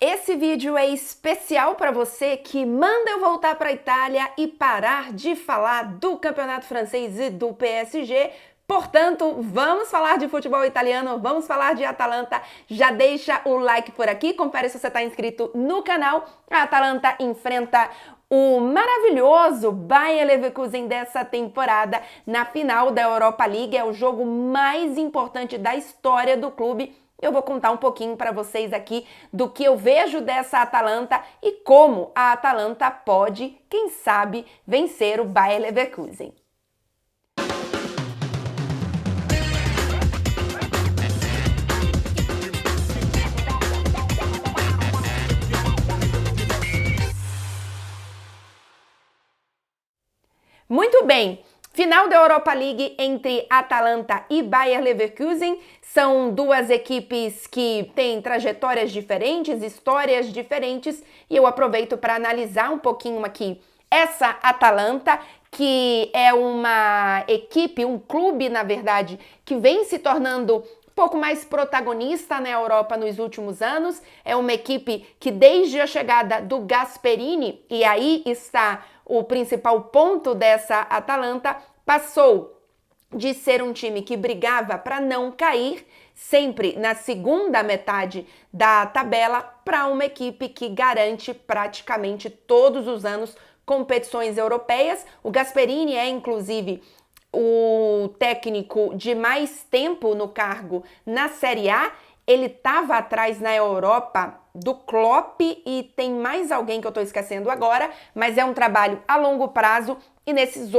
Esse vídeo é especial para você que manda eu voltar para a Itália e parar de falar do campeonato francês e do PSG. Portanto, vamos falar de futebol italiano, vamos falar de Atalanta. Já deixa o like por aqui, confere se você está inscrito no canal. A Atalanta enfrenta o maravilhoso Bayer Leverkusen dessa temporada na final da Europa League. É o jogo mais importante da história do clube. Eu vou contar um pouquinho para vocês aqui do que eu vejo dessa Atalanta e como a Atalanta pode, quem sabe, vencer o Bayer Leverkusen. Muito bem, final da Europa League entre Atalanta e Bayer Leverkusen. São duas equipes que têm trajetórias diferentes, histórias diferentes, e eu aproveito para analisar um pouquinho aqui essa Atalanta, que é uma equipe, um clube, na verdade, que vem se tornando um pouco mais protagonista na Europa nos últimos anos. É uma equipe que desde a chegada do Gasperini, e aí está o principal ponto dessa Atalanta, passou de ser um time que brigava para não cair, sempre na segunda metade da tabela, para uma equipe que garante praticamente todos os anos competições europeias. O Gasperini é, inclusive, o técnico de mais tempo no cargo na Série A. Ele estava atrás na Europa do Klopp e tem mais alguém que eu estou esquecendo agora, mas é um trabalho a longo prazo e nesses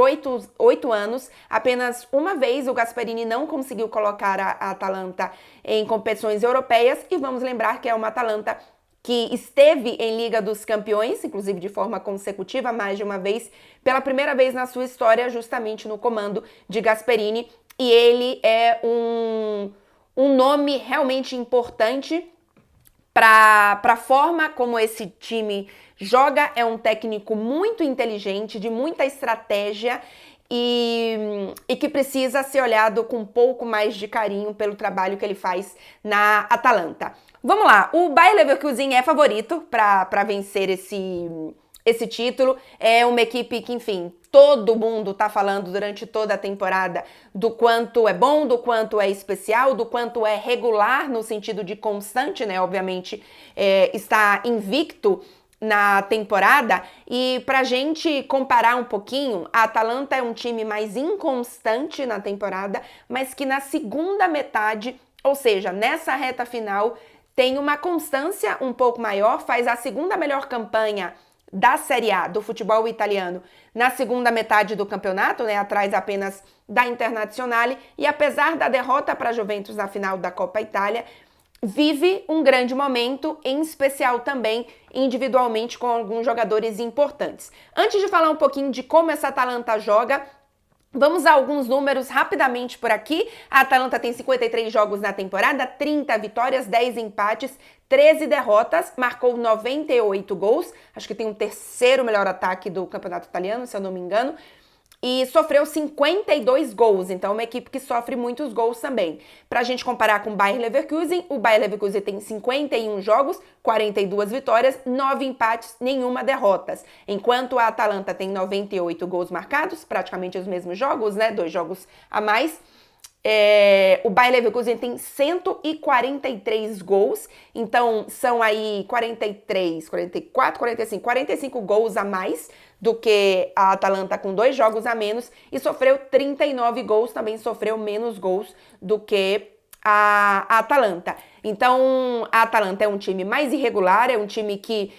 oito anos, apenas uma vez o Gasperini não conseguiu colocar a Atalanta em competições europeias, e vamos lembrar que é uma Atalanta que esteve em Liga dos Campeões, inclusive de forma consecutiva, mais de uma vez, pela primeira vez na sua história, justamente no comando de Gasperini, e ele é um nome realmente importante para a forma como esse time joga. É um técnico muito inteligente, de muita estratégia e que precisa ser olhado com um pouco mais de carinho pelo trabalho que ele faz na Atalanta. Vamos lá, o Bayer Leverkusen é favorito para vencer esse título. É uma equipe que, enfim, todo mundo tá falando durante toda a temporada do quanto é bom, do quanto é especial, do quanto é regular no sentido de constante, né? Obviamente, está invicto na temporada. E pra gente comparar um pouquinho, a Atalanta é um time mais inconstante na temporada, mas que na segunda metade, ou seja, nessa reta final, tem uma constância um pouco maior, faz a segunda melhor campanha da Série A, do futebol italiano, na segunda metade do campeonato, né, atrás apenas da Internazionale, e apesar da derrota para a Juventus na final da Coppa Itália, vive um grande momento, em especial também individualmente com alguns jogadores importantes. Antes de falar um pouquinho de como essa Atalanta joga, vamos a alguns números rapidamente por aqui. A Atalanta tem 53 jogos na temporada, 30 vitórias, 10 empates, 13 derrotas, marcou 98 gols, acho que tem o terceiro melhor ataque do campeonato italiano, se eu não me engano, e sofreu 52 gols, então é uma equipe que sofre muitos gols também. Pra gente comparar com o Bayer Leverkusen, o Bayer Leverkusen tem 51 jogos, 42 vitórias, 9 empates, nenhuma derrotas. Enquanto a Atalanta tem 98 gols marcados, praticamente os mesmos jogos, né? 2 jogos a mais. O Bayer Leverkusen tem 143 gols, então são aí 43, 44, 45 gols a mais do que a Atalanta com 2 jogos a menos, e sofreu 39 gols, também sofreu menos gols do que a Atalanta. Então, a Atalanta é um time mais irregular, é um time que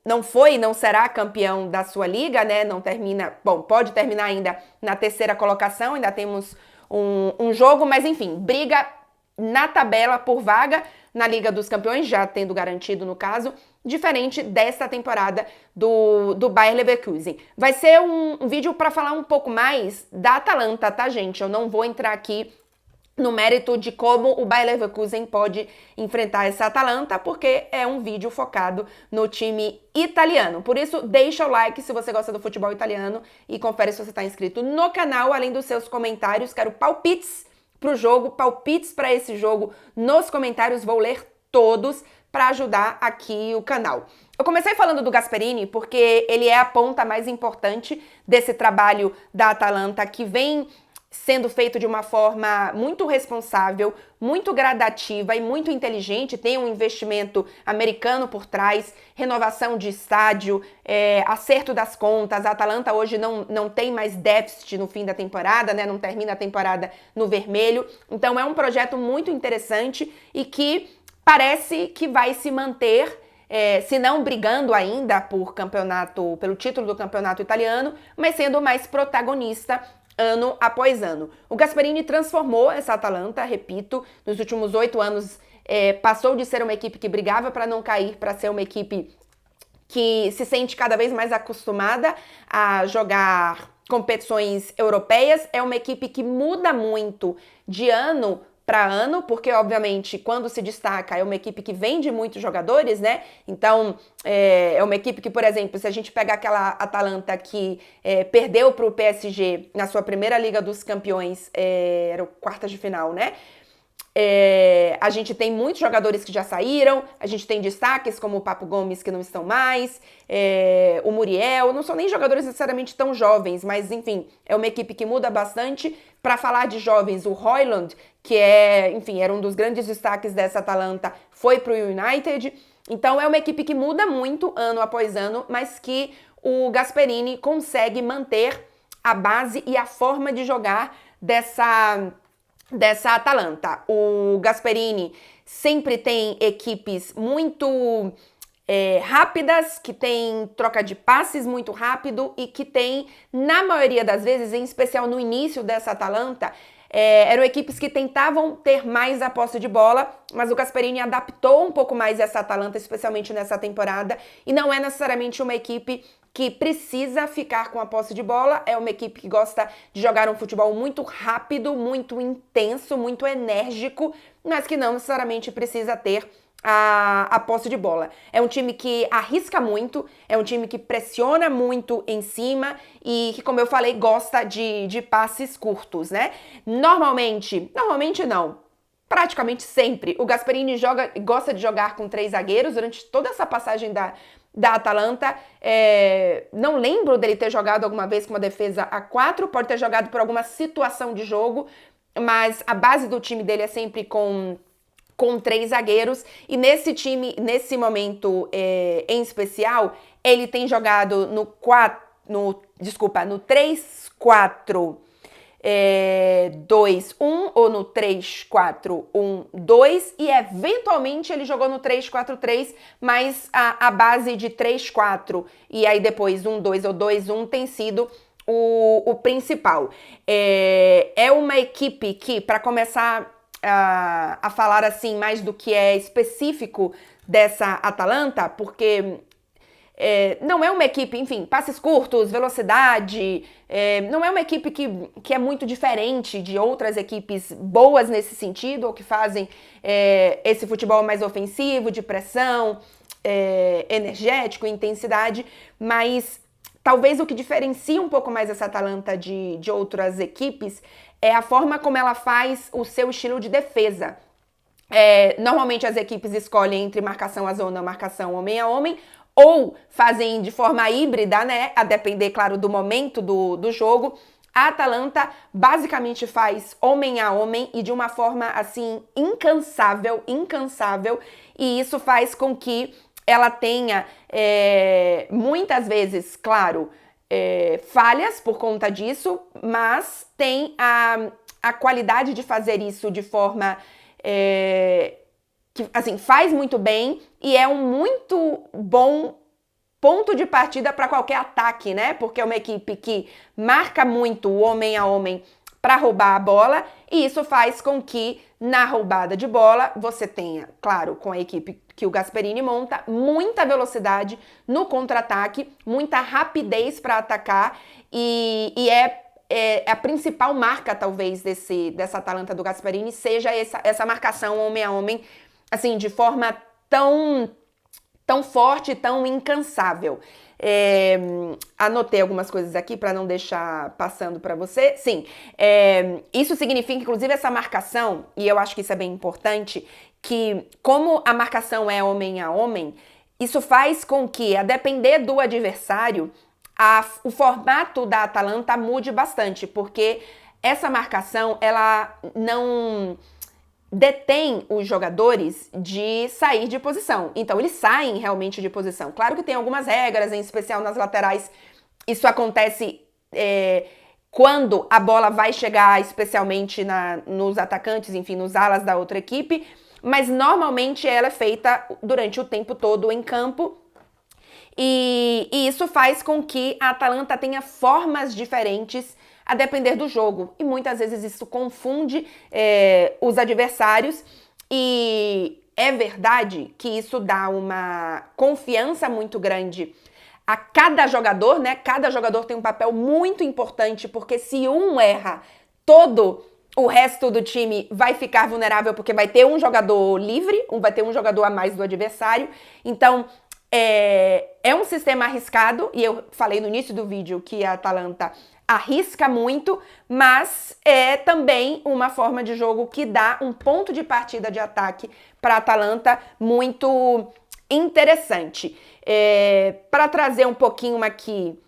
não foi e não será campeão da sua liga, né? Não termina, bom, pode terminar ainda na terceira colocação, ainda temos um jogo, mas enfim, briga na tabela por vaga na Liga dos Campeões, já tendo garantido no caso, diferente desta temporada do Bayer Leverkusen. Vai ser um vídeo para falar um pouco mais da Atalanta, tá, gente? Eu não vou entrar aqui no mérito de como o Bayer Leverkusen pode enfrentar essa Atalanta, porque é um vídeo focado no time italiano. Por isso, deixa o like se você gosta do futebol italiano e confere se você está inscrito no canal, além dos seus comentários. Quero palpites pro jogo, palpites para esse jogo nos comentários, vou ler todos para ajudar aqui o canal. Eu comecei falando do Gasperini porque ele é a ponta mais importante desse trabalho da Atalanta, que vem sendo feito de uma forma muito responsável, muito gradativa e muito inteligente. Tem um investimento americano por trás, renovação de estádio, acerto das contas. A Atalanta hoje não tem mais déficit no fim da temporada, né? Não termina a temporada no vermelho. Então é um projeto muito interessante e que parece que vai se manter, se não brigando ainda pelo título do campeonato italiano, mas sendo mais protagonista ano após ano. O Gasperini transformou essa Atalanta, repito, nos últimos 8 anos, passou de ser uma equipe que brigava para não cair para ser uma equipe que se sente cada vez mais acostumada a jogar competições europeias. É uma equipe que muda muito de ano para ano, porque obviamente quando se destaca é uma equipe que vende muitos jogadores, né? Então é uma equipe que, por exemplo, se a gente pegar aquela Atalanta que perdeu para o PSG na sua primeira Liga dos Campeões, era o quartas de final, né? A gente tem muitos jogadores que já saíram, a gente tem destaques como o Papo Gomes que não estão mais, o Muriel, não são nem jogadores necessariamente tão jovens, mas enfim, é uma equipe que muda bastante. Para falar de jovens, o Højlund, que era um dos grandes destaques dessa Atalanta, foi para o United. Então é uma equipe que muda muito ano após ano, mas que o Gasperini consegue manter a base e a forma de jogar dessa Atalanta. O Gasperini sempre tem equipes muito rápidas, que tem troca de passes muito rápido e que tem, na maioria das vezes, em especial no início dessa Atalanta, eram equipes que tentavam ter mais a posse de bola, mas o Gasperini adaptou um pouco mais essa Atalanta, especialmente nessa temporada, e não é necessariamente uma equipe que precisa ficar com a posse de bola, é uma equipe que gosta de jogar um futebol muito rápido, muito intenso, muito enérgico, mas que não necessariamente precisa ter a posse de bola. É um time que arrisca muito, é um time que pressiona muito em cima e que, como eu falei, gosta de passes curtos, né? Normalmente não, praticamente sempre, o Gasperini gosta de jogar com 3 zagueiros durante toda essa passagem da Atalanta. Não lembro dele ter jogado alguma vez com uma defesa a 4, pode ter jogado por alguma situação de jogo, mas a base do time dele é sempre com 3 zagueiros, e nesse time, nesse momento em especial, ele tem jogado no 3-4-2-1 ou no 3-4-1-2, e eventualmente ele jogou no 3-4-3, mas a base de 3-4 e aí depois 1-2 ou 2-1 tem sido o principal. É uma equipe que, para começar a falar assim mais do que é específico dessa Atalanta, porque não é uma equipe, enfim, passes curtos, velocidade, não é uma equipe que é muito diferente de outras equipes boas nesse sentido, ou que fazem esse futebol mais ofensivo, de pressão, energético, intensidade, mas talvez o que diferencia um pouco mais essa Atalanta de outras equipes é a forma como ela faz o seu estilo de defesa. Normalmente as equipes escolhem entre marcação à zona, marcação homem a homem, ou fazem de forma híbrida, né? A depender, claro, do momento do jogo. A Atalanta basicamente faz homem a homem e de uma forma, assim, incansável, e isso faz com que ela tenha, muitas vezes, claro, falhas por conta disso, mas tem a qualidade de fazer isso de forma que, assim, faz muito bem e é um muito bom ponto de partida para qualquer ataque, né? Porque é uma equipe que marca muito o homem a homem para roubar a bola, e isso faz com que na roubada de bola você tenha, claro, com a equipe que o Gasperini monta, muita velocidade no contra-ataque, muita rapidez para atacar, e a principal marca, talvez, dessa Atalanta do Gasperini seja essa marcação homem a homem, assim, de forma tão forte, tão incansável. Anotei algumas coisas aqui para não deixar passando para você. Sim, isso significa, inclusive, essa marcação, e eu acho que isso é bem importante, que, como a marcação é homem a homem, isso faz com que, a depender do adversário, o formato da Atalanta mude bastante, porque essa marcação, ela não detém os jogadores de sair de posição. Então, eles saem realmente de posição. Claro que tem algumas regras, em especial nas laterais. Isso acontece quando a bola vai chegar, especialmente nos atacantes, enfim, nos alas da outra equipe. Mas, normalmente, ela é feita durante o tempo todo em campo. E isso faz com que a Atalanta tenha formas diferentes a depender do jogo. E muitas vezes isso confunde os adversários. E é verdade que isso dá uma confiança muito grande a cada jogador, né? Cada jogador tem um papel muito importante, porque se um erra, todo o resto do time vai ficar vulnerável, porque vai ter um jogador livre, vai ter um jogador a mais do adversário. Então, é um sistema arriscado, e eu falei no início do vídeo que a Atalanta arrisca muito, mas é também uma forma de jogo que dá um ponto de partida de ataque para a Atalanta muito interessante. Para trazer um pouquinho aqui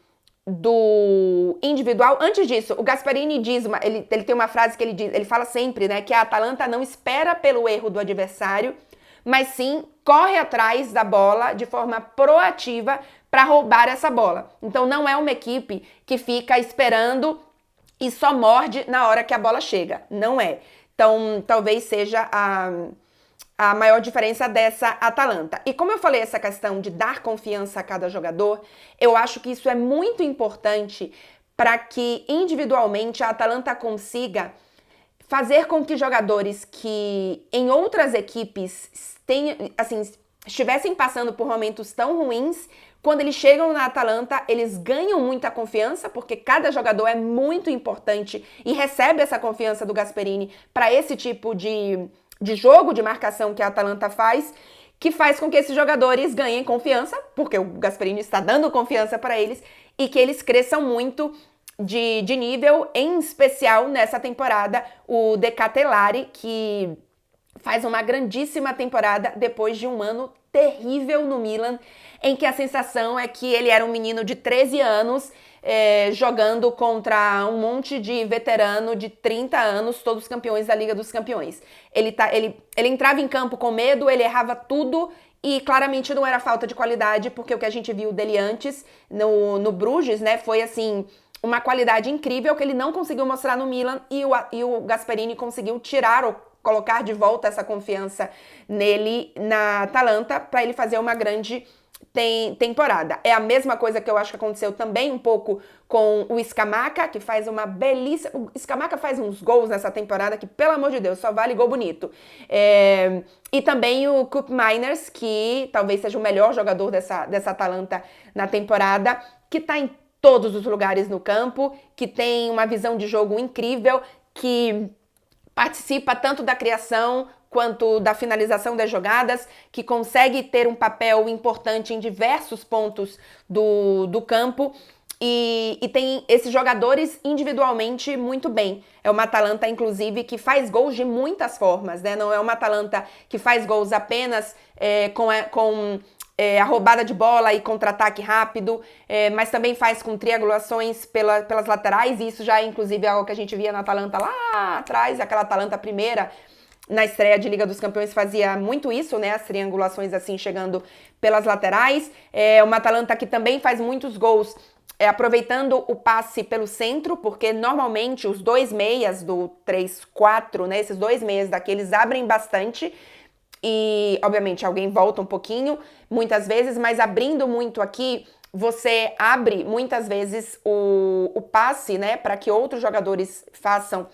do individual, antes disso, o Gasperini diz, ele tem uma frase que ele fala sempre, né, que a Atalanta não espera pelo erro do adversário, mas sim corre atrás da bola de forma proativa para roubar essa bola. Então não é uma equipe que fica esperando e só morde na hora que a bola chega. Não é. Então talvez seja a maior diferença dessa Atalanta. E como eu falei, essa questão de dar confiança a cada jogador, eu acho que isso é muito importante para que individualmente a Atalanta consiga fazer com que jogadores que em outras equipes estivessem passando por momentos tão ruins, quando eles chegam na Atalanta, eles ganham muita confiança, porque cada jogador é muito importante e recebe essa confiança do Gasperini para esse tipo de jogo, de marcação que a Atalanta faz, que faz com que esses jogadores ganhem confiança, porque o Gasperini está dando confiança para eles, e que eles cresçam muito de nível, em especial nessa temporada, o De Ketelaere, que faz uma grandíssima temporada depois de um ano terrível no Milan, em que a sensação é que ele era um menino de 13 anos jogando contra um monte de veterano de 30 anos, todos campeões da Liga dos Campeões. Ele entrava em campo com medo, ele errava tudo e claramente não era falta de qualidade, porque o que a gente viu dele antes no Bruges, né, foi assim uma qualidade incrível que ele não conseguiu mostrar no Milan e o Gasperini conseguiu tirar ou colocar de volta essa confiança nele na Atalanta para ele fazer uma grande temporada. É a mesma coisa que eu acho que aconteceu também um pouco com o Scamacca, que faz uma belíssima... O Scamacca faz uns gols nessa temporada que, pelo amor de Deus, só vale gol bonito. E também o Koopmeiners, que talvez seja o melhor jogador dessa Atalanta na temporada, que tá em todos os lugares no campo, que tem uma visão de jogo incrível, que participa tanto da criação quanto da finalização das jogadas, que consegue ter um papel importante em diversos pontos do campo e tem esses jogadores individualmente muito bem. É uma Atalanta, inclusive, que faz gols de muitas formas, né? Não é uma Atalanta que faz gols apenas com a roubada de bola e contra-ataque rápido, mas também faz com triangulações pelas laterais, e isso já é inclusive algo que a gente via na Atalanta lá atrás, aquela Atalanta primeira, na estreia de Liga dos Campeões fazia muito isso, né, as triangulações assim chegando pelas laterais. É uma Atalanta que também faz muitos gols aproveitando o passe pelo centro, porque normalmente os dois meias do 3-4, né, esses dois meias daqueles abrem bastante, e obviamente alguém volta um pouquinho, muitas vezes, mas abrindo muito aqui, você abre muitas vezes o passe, né, para que outros jogadores façam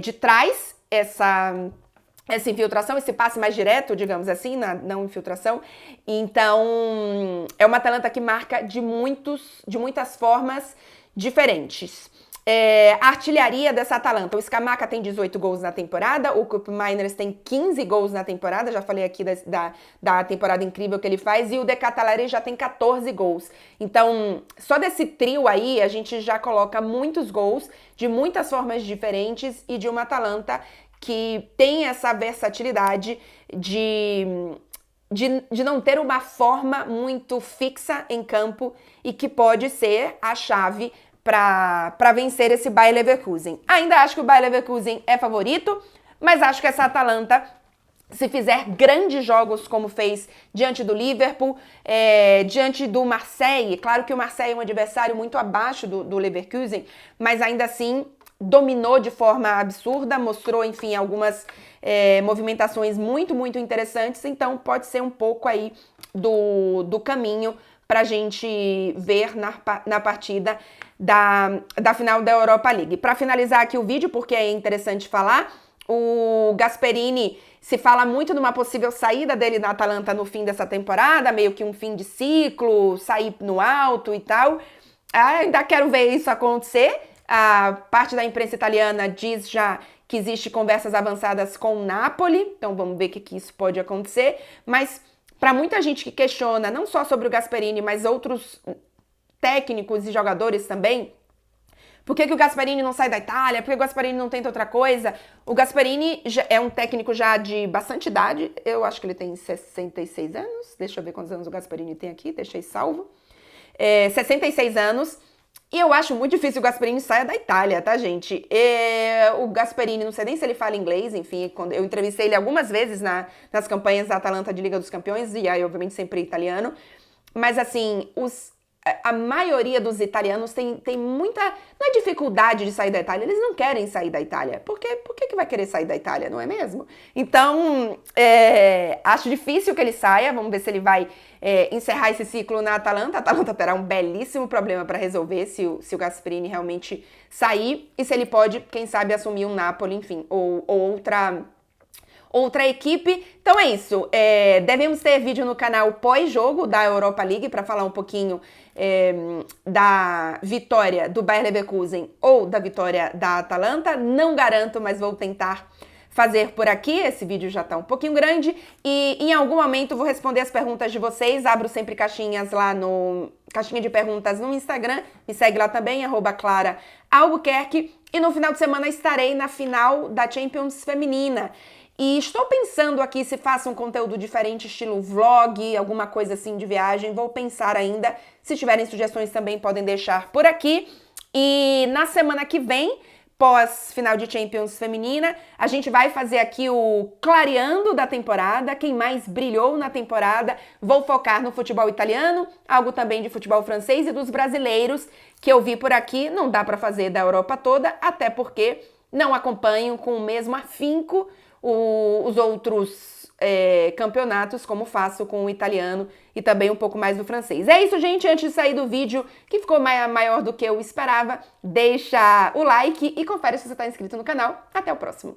de trás essa infiltração, esse passe mais direto, digamos assim, não infiltração. Então, é uma Atalanta que marca de muitas formas diferentes. A artilharia dessa Atalanta, o Scamacca tem 18 gols na temporada, o Koopmeiners tem 15 gols na temporada, já falei aqui da temporada incrível que ele faz, e o De Ketelaere já tem 14 gols. Então, só desse trio aí, a gente já coloca muitos gols de muitas formas diferentes e de uma Atalanta que tem essa versatilidade de não ter uma forma muito fixa em campo e que pode ser a chave para vencer esse Bayer Leverkusen. Ainda acho que o Bayer Leverkusen é favorito, mas acho que essa Atalanta, se fizer grandes jogos como fez diante do Liverpool, diante do Marseille, claro que o Marseille é um adversário muito abaixo do Leverkusen, mas ainda assim dominou de forma absurda, mostrou, enfim, algumas movimentações muito, muito interessantes, então pode ser um pouco aí do caminho pra gente ver na partida da final da Europa League. Para finalizar aqui o vídeo, porque é interessante falar, o Gasperini se fala muito numa possível saída dele da Atalanta no fim dessa temporada, meio que um fim de ciclo, sair no alto e tal. Ainda quero ver isso acontecer. A parte da imprensa italiana diz já que existe conversas avançadas com o Napoli, então vamos ver o que isso pode acontecer. Mas para muita gente que questiona, não só sobre o Gasperini, mas outros técnicos e jogadores também, por que o Gasperini não sai da Itália? Por que o Gasperini não tenta outra coisa? O Gasperini é um técnico já de bastante idade. Eu acho que ele tem 66 anos. Deixa eu ver quantos anos o Gasperini tem aqui. Deixei salvo. 66 anos. E eu acho muito difícil o Gasperini saia da Itália, tá, gente? O Gasperini, não sei nem se ele fala inglês. Enfim, quando eu entrevistei ele algumas vezes nas campanhas da Atalanta de Liga dos Campeões. E aí, obviamente, sempre italiano. Mas, assim, a maioria dos italianos tem muita... Não é dificuldade de sair da Itália, eles não querem sair da Itália. Por que vai querer sair da Itália, não é mesmo? Então, acho difícil que ele saia. Vamos ver se ele vai encerrar esse ciclo na Atalanta. A Atalanta terá um belíssimo problema para resolver se o Gasperini realmente sair. E se ele pode, quem sabe, assumir um Napoli, enfim, ou outra equipe. Então é isso. Devemos ter vídeo no canal pós-jogo da Europa League para falar um pouquinho da vitória do Bayer Leverkusen ou da vitória da Atalanta. Não garanto, mas vou tentar fazer por aqui. Esse vídeo já tá um pouquinho grande e em algum momento vou responder as perguntas de vocês. Abro sempre caixinhas lá caixinha de perguntas no Instagram. Me segue lá também, @ClaraAlbuquerque. E no final de semana estarei na final da Champions Feminina. E estou pensando aqui se faço um conteúdo diferente, estilo vlog, alguma coisa assim de viagem. Vou pensar ainda. Se tiverem sugestões também podem deixar por aqui. E na semana que vem, pós-final de Champions Feminina, a gente vai fazer aqui o clareando da temporada, quem mais brilhou na temporada. Vou focar no futebol italiano, algo também de futebol francês e dos brasileiros que eu vi por aqui. Não dá para fazer da Europa toda, até porque não acompanho com o mesmo afinco os outros campeonatos, como faço com o italiano e também um pouco mais do francês. É isso, gente. Antes de sair do vídeo, que ficou maior do que eu esperava, deixa o like e confere se você está inscrito no canal. Até o próximo.